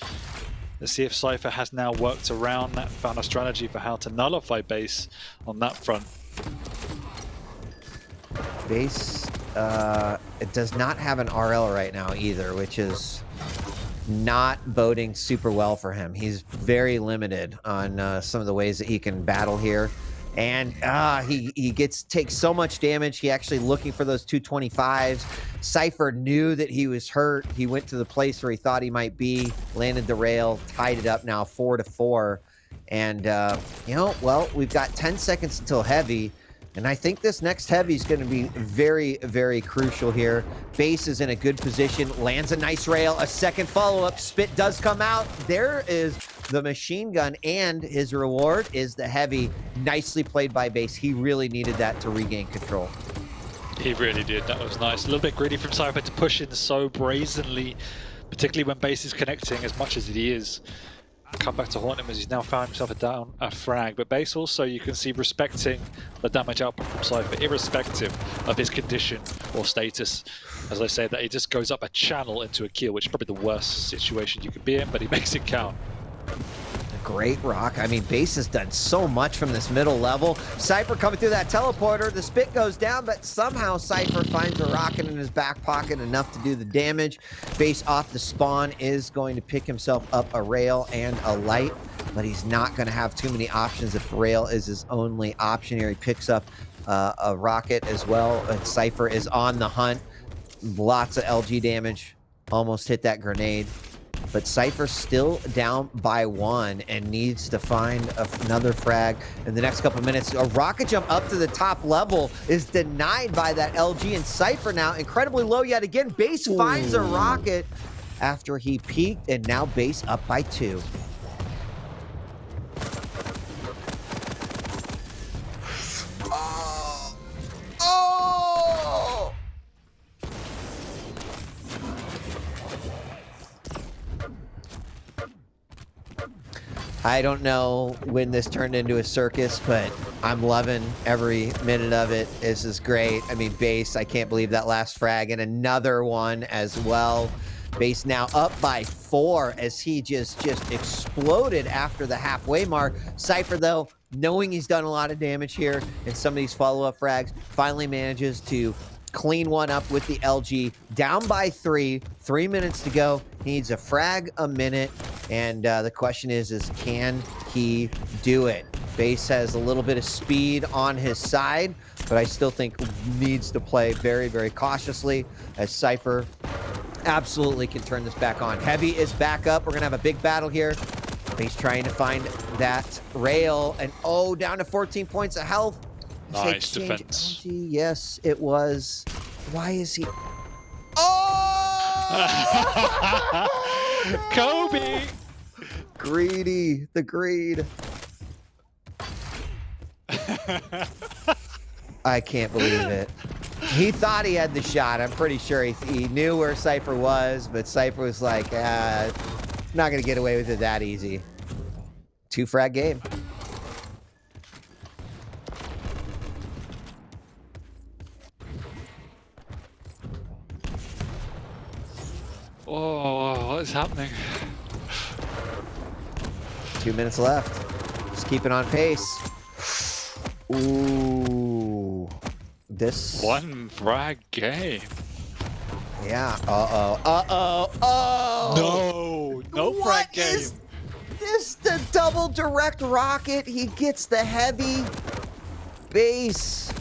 Let's see if cypher has now worked around that, found a strategy for how to nullify base on that front. Base, it does not have an RL right now either, which is not boding super well for him. He's very limited on some of the ways that he can battle here. And he takes so much damage. He actually looking for those 225s. cypher knew that he was hurt. He went to the place where he thought he might be, landed the rail, tied it up now 4-4. And, you know, well, we've got 10 seconds until heavy. And I think this next heavy is going to be very, very crucial here. Base is in a good position, lands a nice rail, a second follow-up, spit does come out. There is the machine gun, and his reward is the heavy. Nicely played by base. He really needed that to regain control. He really did. That was nice. A little bit greedy from cypher to push in so brazenly, particularly when base is connecting as much as he is. Come back to haunt him as he's now found himself a frag. But base also, you can see, respecting the damage output from cypher, irrespective of his condition or status. As I say, that he just goes up a channel into a kill, which is probably the worst situation you could be in, but he makes it count. Great rock. I mean, base has done so much from this middle level. cypher coming through that teleporter. The spit goes down, but somehow cypher finds a rocket in his back pocket, enough to do the damage. Base off the spawn is going to pick himself up a rail and a light, but he's not going to have too many options if rail is his only option here. He picks up a rocket as well. cypher is on the hunt. Lots of LG damage. Almost hit that grenade. But cypher still down by 1 and needs to find another frag in the next couple minutes. A rocket jump up to the top level is denied by that LG, and cypher now incredibly low yet again. Base finds a rocket after he peaked, and now base up by 2. I don't know when this turned into a circus, but I'm loving every minute of it. This is great. I mean, base, I can't believe that last frag, and another one as well. Base now up by 4 as he just exploded after the halfway mark. cypher, though, knowing he's done a lot of damage here in some of these follow-up frags, finally manages to clean one up with the LG. Down by 3, 3 minutes to go. He needs a frag a minute, and the question is can he do it? Base has a little bit of speed on his side, but I still think needs to play very, very cautiously, as cypher absolutely can turn this back on. Heavy is back up. We're gonna have a big battle here. Base trying to find that rail, and oh, down to 14 points of health. Nice defense. LG, yes, it was. Why is he? Oh! Kobe! Greedy, the greed. I can't believe it. He thought he had the shot. I'm pretty sure he knew where Cypher was, but Cypher was like, not going to get away with it that easy. 2-frag game. Oh, what is happening? 2 minutes left. Just keeping on pace. Ooh. This 1-frag game. Yeah. Oh. No frag What game. is this? The double direct rocket. He gets the heavy base.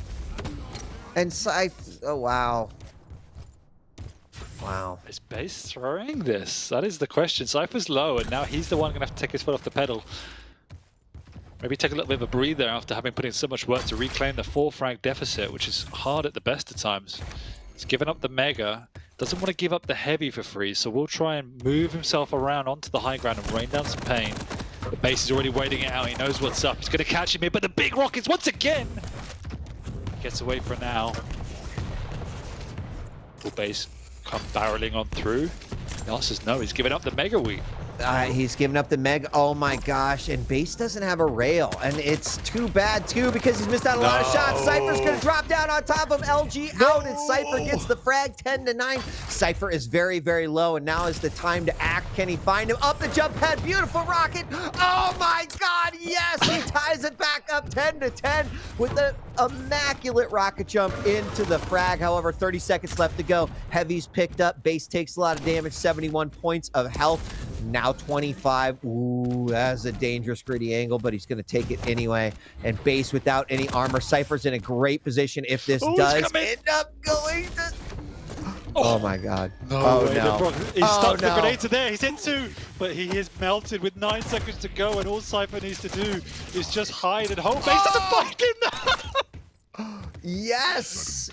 And Scythe. Oh, wow. Wow. Is Base throwing this? That is the question. Cypher's low, and now he's the one going to have to take his foot off the pedal. Maybe take a little bit of a breather after having put in so much work to reclaim the 4-frag deficit, which is hard at the best of times. He's given up the Mega, doesn't want to give up the Heavy for free, so we'll try and move himself around onto the high ground and rain down some pain. The Base is already waiting it out, he knows what's up, he's going to catch him here, but the big rockets once again! Gets away for now. Will Base come barreling on through? The answer is no, he's giving up the Mega Wheat. He's giving up the Mega. Oh my gosh. And Base doesn't have a rail. And it's too bad too because he's missed out a lot of shots. Cypher's going to drop down on top of LG out. And Cypher gets the frag 10-9. Cypher is very, very low. And now is the time to act. Can he find him? Up the jump pad. Beautiful rocket. Oh my God. Yes. He ties it back up 10-10 with the immaculate rocket jump into the frag. However, 30 seconds left to go. Heavy's picked up. Base takes a lot of damage. 71 points of health. Now 25. Ooh, that's a dangerous gritty angle, but he's going to take it anyway. And Base without any armor. Cypher's in a great position if this does end up going to... Oh my God. No way, no. He's stuck the grenade to there. He's in 2, but he is melted with 9 seconds to go, and all Cypher needs to do is just hide and hope Base doesn't find him. Yes,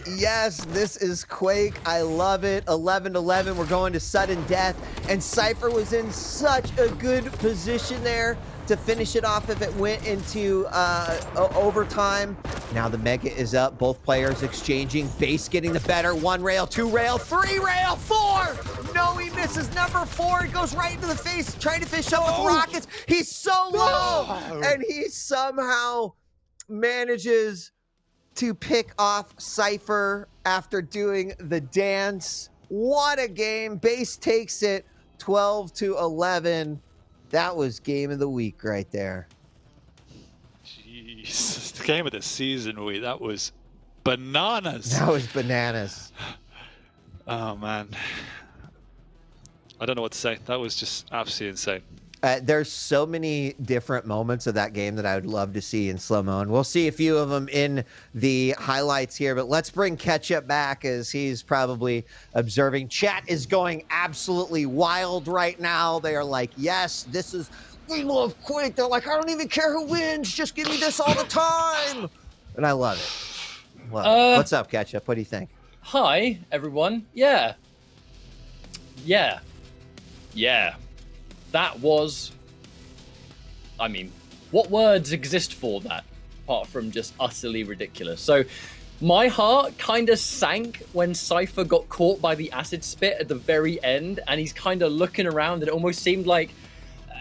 this is Quake. I love it. 11-11. We're going to sudden death. And Cypher was in such a good position there to finish it off if it went into overtime. Now the Mega is up. Both players exchanging. Base getting the better. 1 rail, 2 rail, 3 rail, 4. No, he misses number 4. It goes right into the face, trying to fish up with rockets. He's so low. And he somehow manages to pick off Cypher after doing the dance. What a game. Base takes it 12-11. That was game of the week right there. Jeez, the game of the season week. That was bananas. That was bananas. Oh man. I don't know what to say. That was just absolutely insane. There's so many different moments of that game that I would love to see in slow-mo, and we'll see a few of them in the highlights here, but let's bring Ketchup back as he's probably observing. Chat is going absolutely wild right now. They are like, yes, we love Quake. They're like, I don't even care who wins. Just give me this all the time. And I love it. What's up, Ketchup? What do you think? Hi, everyone. Yeah. That was, I mean, what words exist for that apart from just utterly ridiculous? So my heart kind of sank when Cypher got caught by the acid spit at the very end, and he's kind of looking around, and it almost seemed like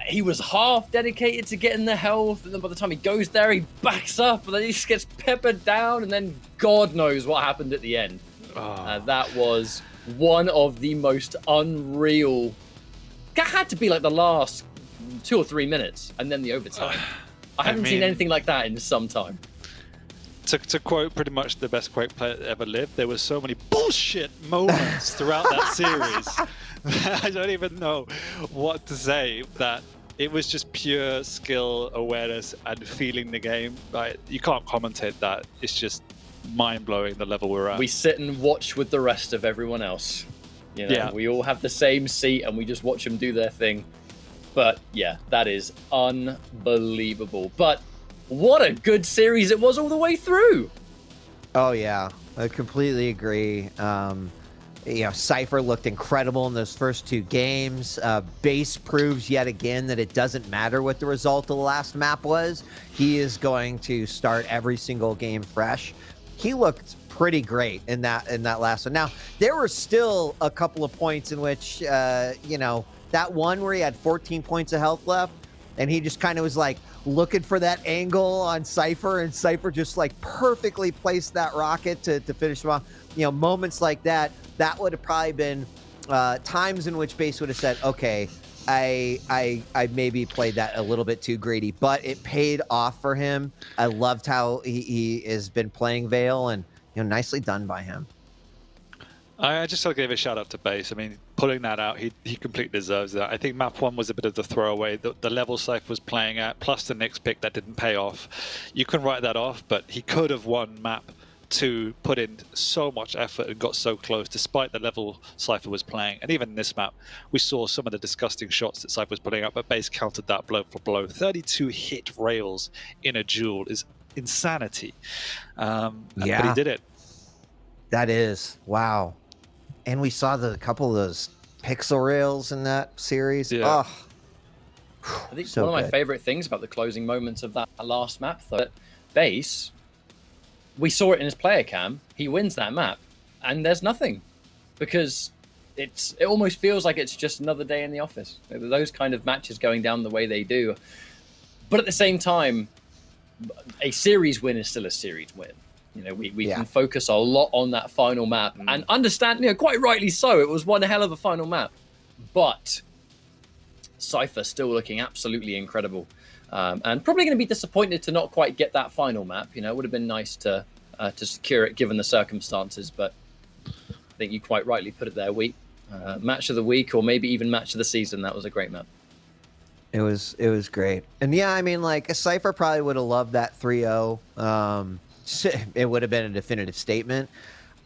he was half dedicated to getting the health, and then by the time he goes there, he backs up, and then he just gets peppered down, and then God knows what happened at the end. That was one of the most unreal... That had to be like the last 2 or 3 minutes, and then the overtime. I haven't seen anything like that in some time. To quote pretty much the best Quake player that ever lived, there were so many bullshit moments throughout that series. I don't even know what to say. That it was just pure skill, awareness, and feeling the game. Like, you can't commentate that. It's just mind-blowing the level we're at. We sit and watch with the rest of everyone else. You know, we all have the same seat and we just watch them do their thing. But yeah, that is unbelievable. But what a good series it was all the way through. Oh yeah, I completely agree. Cypher looked incredible in those first 2 games. Base proves yet again that it doesn't matter what the result of the last map was. He is going to start every single game fresh. He looked pretty great in that last one. Now, there were still a couple of points in which, that one where he had 14 points of health left, and he just kind of was like looking for that angle on Cypher, and Cypher just like perfectly placed that rocket to finish him off. Moments like that would have probably been times in which Base would have said, okay, I maybe played that a little bit too greedy, but it paid off for him. I loved how he has been playing Vale, and nicely done by him. I just want to give a shout out to Base. I mean, pulling that out, he completely deserves that. I think map 1 was a bit of the throwaway. The level Cypher was playing at, plus the next pick that didn't pay off. You can write that off, but he could have won map 2, put in so much effort and got so close despite the level Cypher was playing. And even in this map, we saw some of the disgusting shots that Cypher was putting up, but Base countered that blow for blow. 32 hit rails in a duel is insanity. But he did it. That is. Wow. And we saw a couple of those pixel rails in that series. Yeah. Oh, I think one of my favorite things about the closing moments of that last map, though, that Base, we saw it in his player cam, he wins that map, and there's nothing. Because it almost feels like it's just another day in the office. Those kind of matches going down the way they do. But at the same time, a series win is still a series win. We can focus a lot on that final map and understand, quite rightly so, it was one hell of a final map. But Cypher still looking absolutely incredible. And probably going to be disappointed to not quite get that final map. It would have been nice to secure it given the circumstances. But I think you quite rightly put it there, Wheat. Match of the week, or maybe even match of the season. That was a great map. It was great. And Cypher probably would have loved that 3-0. It would have been a definitive statement.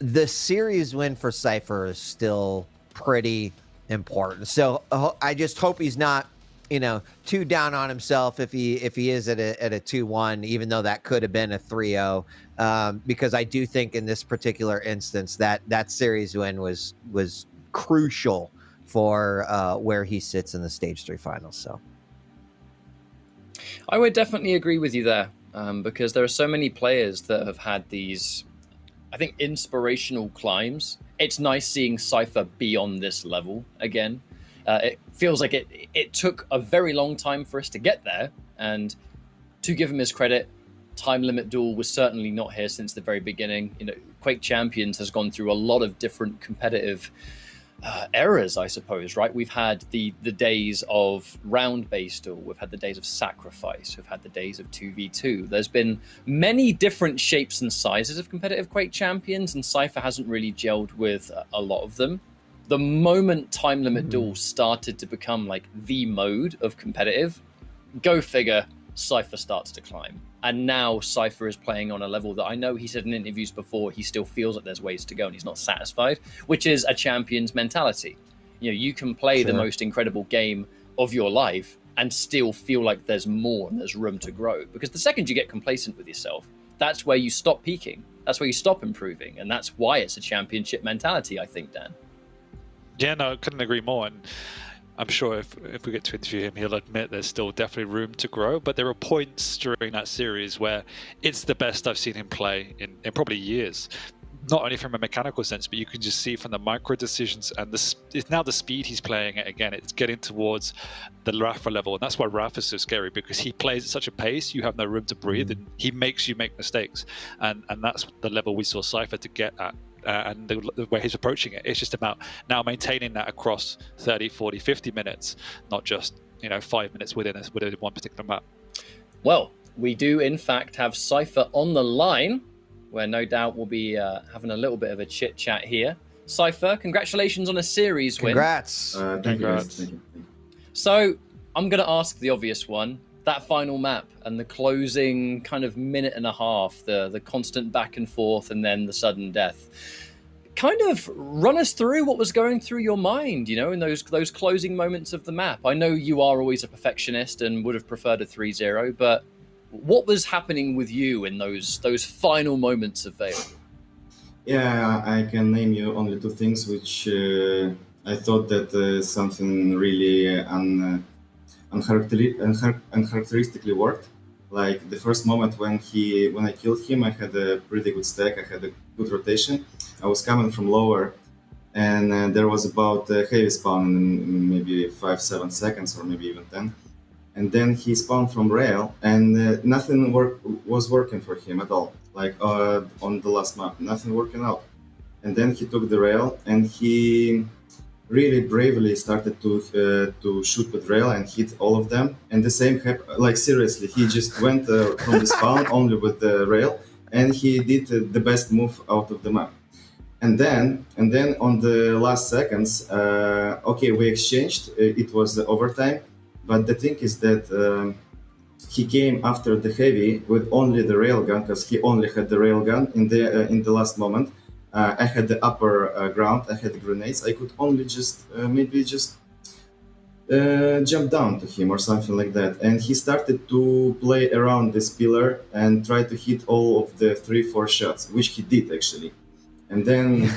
The series win for Cypher is still pretty important. So I just hope he's not, too down on himself if he is at a 2-1, even though that could have been a 3-0. Because I do think in this particular instance that series win was crucial for where he sits in the Stage 3 finals. So I would definitely agree with you there. Because there are so many players that have had these, I think, inspirational climbs. It's nice seeing Cypher be on this level again. It feels like it took a very long time for us to get there. And to give him his credit, Time Limit Duel was certainly not here since the very beginning. Quake Champions has gone through a lot of different competitive eras, I suppose, right? We've had the days of round-based duel, we've had the days of sacrifice, we've had the days of 2v2. There's been many different shapes and sizes of competitive Quake Champions, and Cypher hasn't really gelled with a lot of them. The moment Time Limit Duel started to become like the mode of competitive, go figure, Cypher starts to climb. And now Cypher is playing on a level that I know he said in interviews before he still feels that there's ways to go and he's not satisfied, which is a champion's mentality. You can play the most incredible game of your life and still feel like there's more and there's room to grow. Because the second you get complacent with yourself, that's where you stop peaking. That's where you stop improving. And that's why it's a championship mentality, I think, Dan. Yeah, no, I couldn't agree more. And I'm sure if we get to interview him, he'll admit there's still definitely room to grow. But there are points during that series where it's the best I've seen him play in probably years. Not only from a mechanical sense, but you can just see from the micro decisions and it's now the speed he's playing at again. It's getting towards the Rafa level, and that's why Rafa's so scary, because he plays at such a pace you have no room to breathe, and he makes you make mistakes. And that's the level we saw Cypher to get at. And the way he's approaching it, it's just about now maintaining that across 30, 40, 50 minutes, not just 5 minutes within one particular map. Well, we do in fact have Cypher on the line, where no doubt we'll be having a little bit of a chit chat here. Cypher, congratulations on a series win. Congrats. Thank you. So I'm going to ask the obvious one. That final map and the closing kind of minute and a half, the constant back and forth and then the sudden death. Kind of run us through what was going through your mind, in those closing moments of the map. I know you are always a perfectionist and would have preferred a 3-0, but what was happening with you in those final moments of Vale? Yeah, I can name you only two things which I thought that something really uncharacteristically worked. Like the first moment when I killed him, I had a pretty good stack. I had a good rotation. I was coming from lower, and there was about a heavy spawn in maybe 5-7 seconds or maybe even 10. And then he spawned from rail, and nothing was working for him at all. Like on the last map, nothing working out. And then he took the rail, and he really bravely started to shoot with rail and hit all of them. And the same happened. Like seriously, he just went from the spawn only with the rail, and he did the best move out of the map. And then on the last seconds, okay, we exchanged. It was overtime, but the thing is that he came after the heavy with only the railgun because he only had the railgun in the last moment. I had the upper ground. I had the grenades. I could only just maybe just jump down to him or something like that. And he started to play around this pillar and try to hit all of the 3-4 shots, which he did actually. And then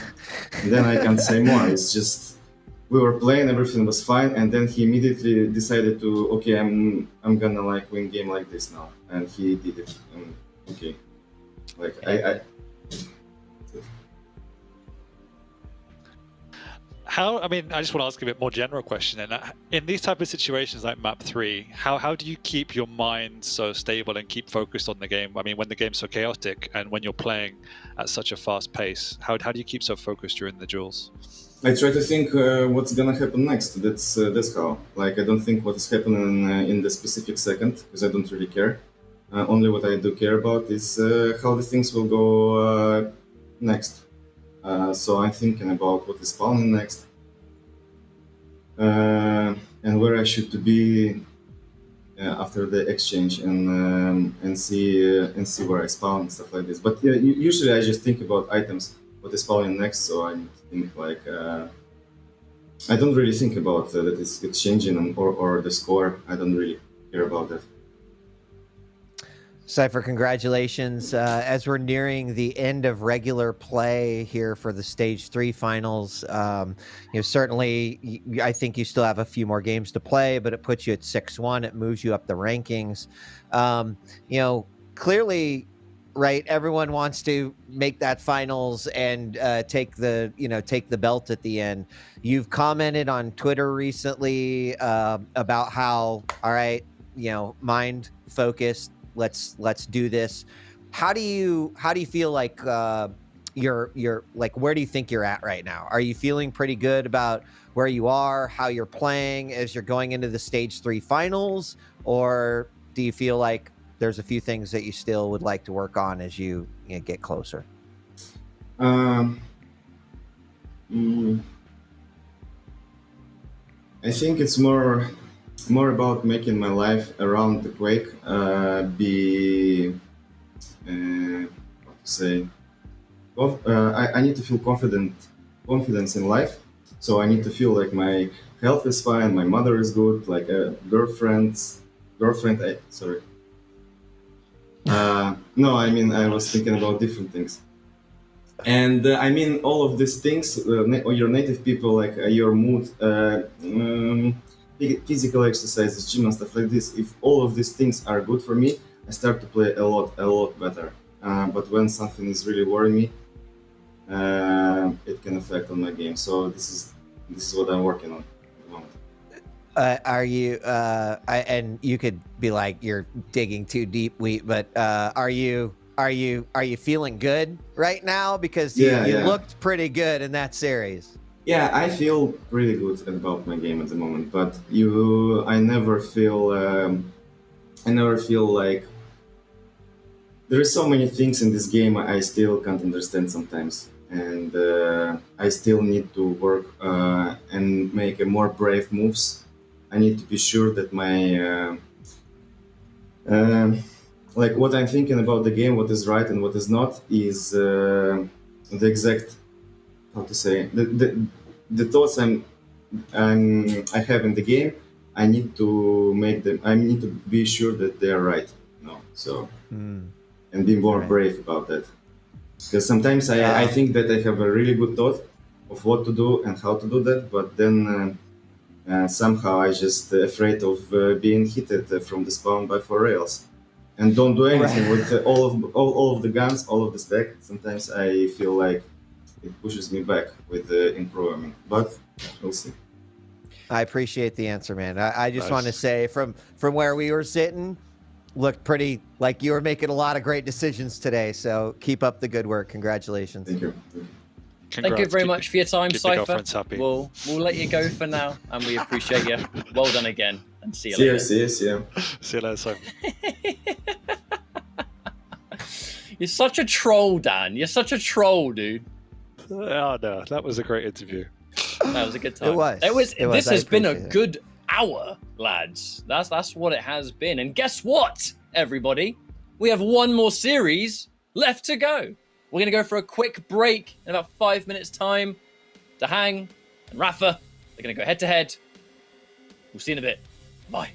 I can't say more. It's just we were playing, everything was fine, and then he immediately decided to, okay, I'm gonna like win game like this now, and he did it. Okay, like I I mean, I just want to ask a bit more general question. And in these type of situations like map 3, how do you keep your mind so stable and keep focused on the game? I mean, when the game's so chaotic and when you're playing at such a fast pace, how do you keep so focused during the duels? I try to think what's gonna happen next. That's how. Like I don't think what is happening in the specific second because I don't really care. Only what I do care about is how the things will go next. So I'm thinking about what is spawning next, and where I should be after the exchange, and see where I spawn and stuff like this. But usually I just think about items, what is spawning next. So I think like I don't really think about that it's changing or the score. I don't really care about that. Cypher, congratulations. As we're nearing the end of regular play here for the Stage 3 finals, certainly I think you still have a few more games to play, but it puts you at 6-1. It moves you up the rankings. Clearly, right, everyone wants to make that finals and take the belt at the end. You've commented on Twitter recently about how, all right, mind focused, let's do this. How do you feel like you're like, where do you think you're at right now? Are you feeling pretty good about where you are, how you're playing as you're going into the Stage 3 finals, or do you feel like there's a few things that you still would like to work on as you get closer? I think it's more about making my life around the Quake be how to say. I need to feel confidence in life. So I need to feel like my health is fine, my mother is good, like a girlfriend. Sorry. No, I mean I was thinking about different things. And I mean all of these things, your native people, like your mood, physical exercises, gym and stuff like this. If all of these things are good for me, I start to play a lot better. But when something is really worrying me, it can affect on my game. So this is what I'm working on at the moment. Are you and you could be like you're digging too deep, but are you feeling good right now? Because you looked pretty good in that series. Yeah, I feel pretty good about my game at the moment, but I never feel like there are so many things in this game I still can't understand sometimes, and I still need to work and make a more brave moves. I need to be sure that my like what I'm thinking about the game, what is right and what is not, is the exact, how to say, the thoughts I have in the game. I need to make them. I need to be sure that they are right. So and be more brave about that. Because sometimes I think that I have a really good thought of what to do and how to do that, but then somehow I just afraid of being hit from the spawn by 4 rails. And don't do anything with all of the guns, all of the stack. Sometimes I feel like it pushes me back with the improvement, but we'll see. I appreciate the answer, man. I just Nice. want to say from where we were sitting, looked pretty like you were making a lot of great decisions today. So keep up the good work. Congratulations. Thank you. Thank you very much for your time, keep the Cypher. girlfriends happy. We'll let you go for now, and we appreciate you. Well done again, and see you See you, later. see you, see you. See you later, Simon. You're such a troll, Dan. You're such a troll, dude. Oh no, that was a great interview. That was a good time. It was. This I has been a appreciate it. good hour, lads. That's what it has been. And guess what, everybody? We have one more series left to go. We're gonna go for a quick break in about 5 minutes' time. Dahang and Rafa, they're gonna go head to head. We'll see you in a bit. Bye.